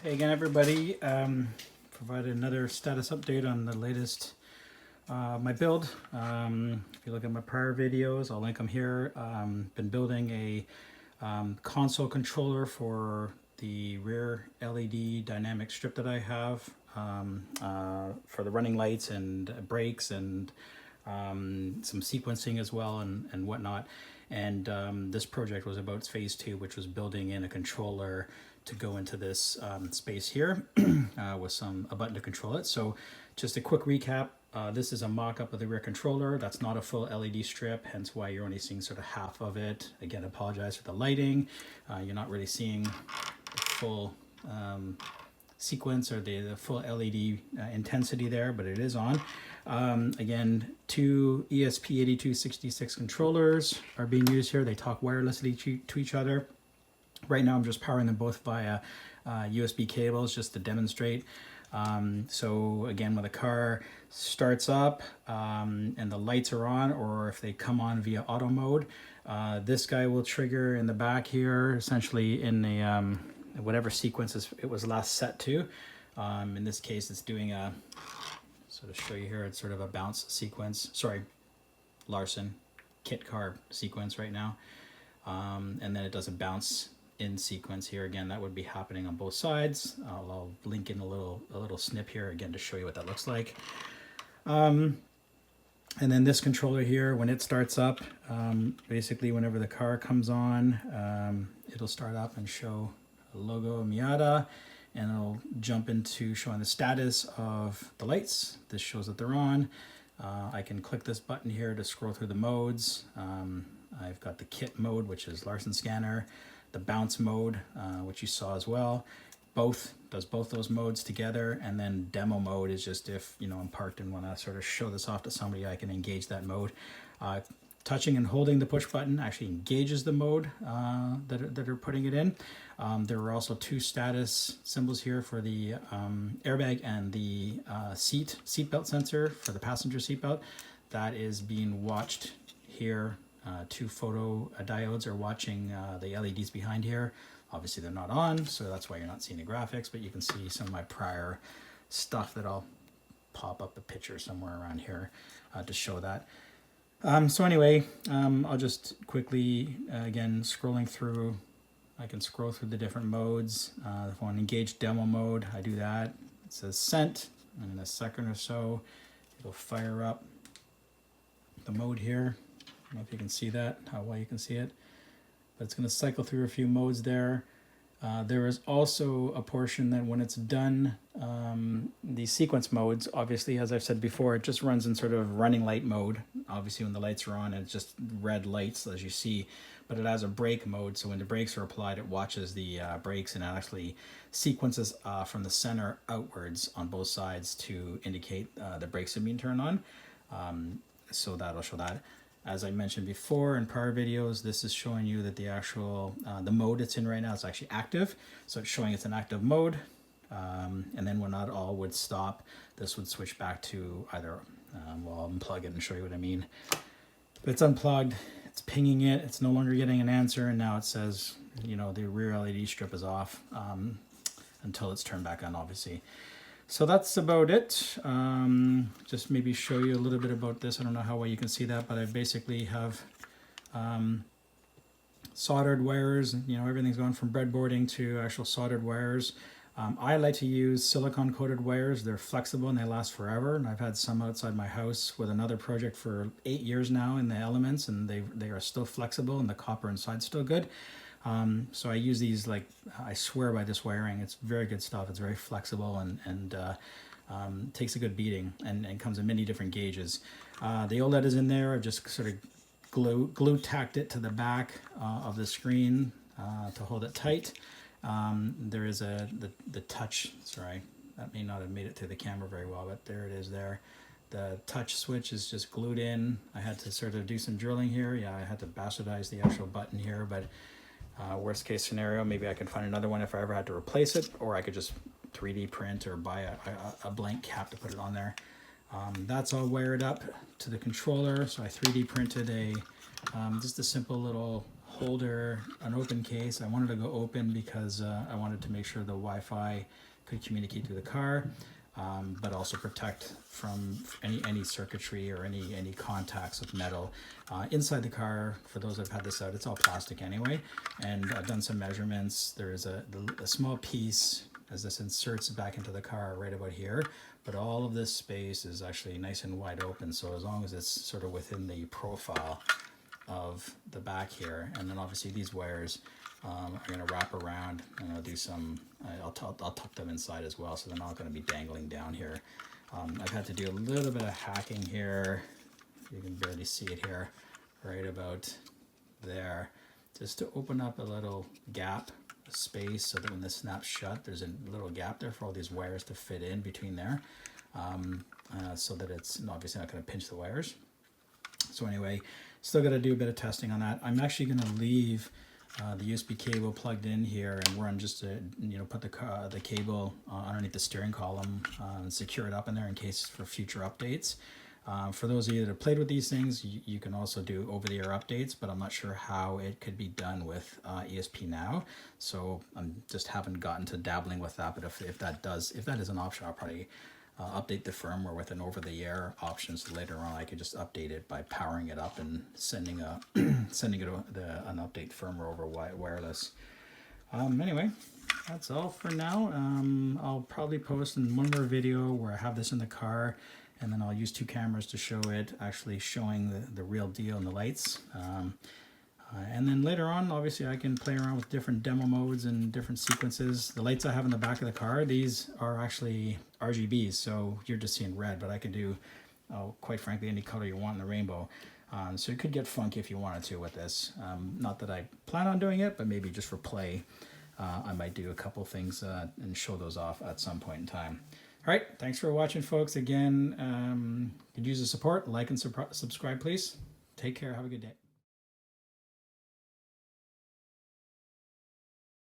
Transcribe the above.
Hey again, everybody. Provided another status update on the latest my build. If you look at my prior videos, I'll link them here. Been building a console controller for the rear LED dynamic strip that I have for the running lights and brakes and some sequencing as well and whatnot. And this project was about phase 2, which was building in a controller to go into this space here with a button to control it. So just a quick recap. This is a mock-up of the rear controller. That's not a full LED strip, hence why you're only seeing sort of half of it. Again, I apologize for the lighting. You're not really seeing the full sequence or the full LED intensity there, but it is on. Again, two ESP8266 controllers are being used here. They talk wirelessly to each other. Right now I'm just powering them both via USB cables just to demonstrate. So again, when the car starts up and the lights are on, or if they come on via auto mode, this guy will trigger in the back here, essentially in the whatever sequence it was last set to. In this case, it's doing a, so to show you here, it's sort of a bounce sequence. Sorry, Larson kit car sequence right now. And then it does a bounce in sequence here. Again, that would be happening on both sides. I'll link in a little snip here again to show you what that looks like. And then this controller here, when it starts up, basically whenever the car comes on, it'll start up and show a logo Miata, and it'll jump into showing the status of the lights. This shows that they're on. I can click this button here to scroll through the modes. I've got the kit mode, which is Larson scanner, the bounce mode, which you saw as well. Does both those modes together, and then demo mode is just if I'm parked and want to sort of show this off to somebody, I can engage that mode. Touching and holding the push button actually engages the mode that are putting it in. There are also two status symbols here for the airbag and the seatbelt sensor for the passenger seatbelt. That is being watched here. Two photo diodes are watching the LEDs behind here. Obviously they're not on, so that's why you're not seeing the graphics, but you can see some of my prior stuff that I'll pop up a picture somewhere around here to show that. So anyway, I'll just quickly, again, scrolling through, I can scroll through the different modes. If I want to engage demo mode, I do that. It says sent, and in a second or so, it'll fire up the mode here. I don't know if you can see that, how well you can see it, but it's going to cycle through a few modes there. There is also a portion that when it's done, the sequence modes, obviously, as I've said before, it just runs in sort of running light mode. Obviously, when the lights are on, it's just red lights, as you see, but it has a brake mode. So when the brakes are applied, it watches the brakes and it actually sequences from the center outwards on both sides to indicate the brakes are being turned on. So that'll show that. As I mentioned before in prior videos, this is showing you that the actual, the mode it's in right now is actually active. So it's showing it's an active mode. And then when not all would stop, this would switch back to either, well, I'll unplug it and show you what I mean. But it's unplugged, it's pinging it, it's no longer getting an answer, and now it says, the rear LED strip is off until it's turned back on, obviously. So that's about it. Just maybe show you a little bit about this. I don't know how well you can see that, but I basically have soldered wires. Everything's going from breadboarding to actual soldered wires. I like to use silicone coated wires. They're flexible and they last forever. And I've had some outside my house with another project for 8 years now in the elements, and they are still flexible and the copper inside's still good. So I use these, like, I swear by this wiring. It's very good stuff. It's very flexible and takes a good beating and comes in many different gauges. The OLED is in there. I've just sort of glue tacked it to the back of the screen to hold it tight. There is the touch, sorry, that may not have made it through the camera very well, but there it is there. The touch switch is just glued in. I had to sort of do some drilling here. Yeah, I had to bastardize the actual button here, but worst case scenario, maybe I can find another one if I ever had to replace it, or I could just 3D print or buy a blank cap to put it on there. That's all wired up to the controller. So I 3D printed just a simple little holder, an open case. I wanted to go open because I wanted to make sure the Wi-Fi could communicate to the car, but also protect from any circuitry or any contacts with metal. Inside the car, for those that have had this out, it's all plastic anyway, and I've done some measurements. There is a small piece as this inserts back into the car right about here, but all of this space is actually nice and wide open, so as long as it's sort of within the profile of the back here, and then obviously these wires are going to wrap around, and I'll do some, I'll tuck them inside as well, so they're not going to be dangling down here. I've had to do a little bit of hacking here. You can barely see it here, right about there, just to open up a little gap, a space, so that when this snaps shut, there's a little gap there for all these wires to fit in between there, so that it's obviously not going to pinch the wires. So anyway, still got to do a bit of testing on that. I'm actually going to leave the USB cable plugged in here and run just to, put the cable underneath the steering column and secure it up in there in case for future updates. For those of you that have played with these things, you can also do over-the-air updates, but I'm not sure how it could be done with ESP now. So I'm just haven't gotten to dabbling with that. But if that is an option, I'll probably update the firmware with an over-the-air option. So later on, I could just update it by powering it up and sending an update firmware over wireless. Anyway, that's all for now. I'll probably post in one more video where I have this in the car, and then I'll use 2 cameras to show it, actually showing the real deal in the lights. And then later on, obviously, I can play around with different demo modes and different sequences. The lights I have in the back of the car, these are actually RGBs, so you're just seeing red, but I can do, quite frankly, any color you want in the rainbow. So it could get funky if you wanted to with this. Not that I plan on doing it, but maybe just for play, I might do a couple things and show those off at some point in time. All right, thanks for watching, folks. Again, could use the support. Like and subscribe, please. Take care. Have a good day.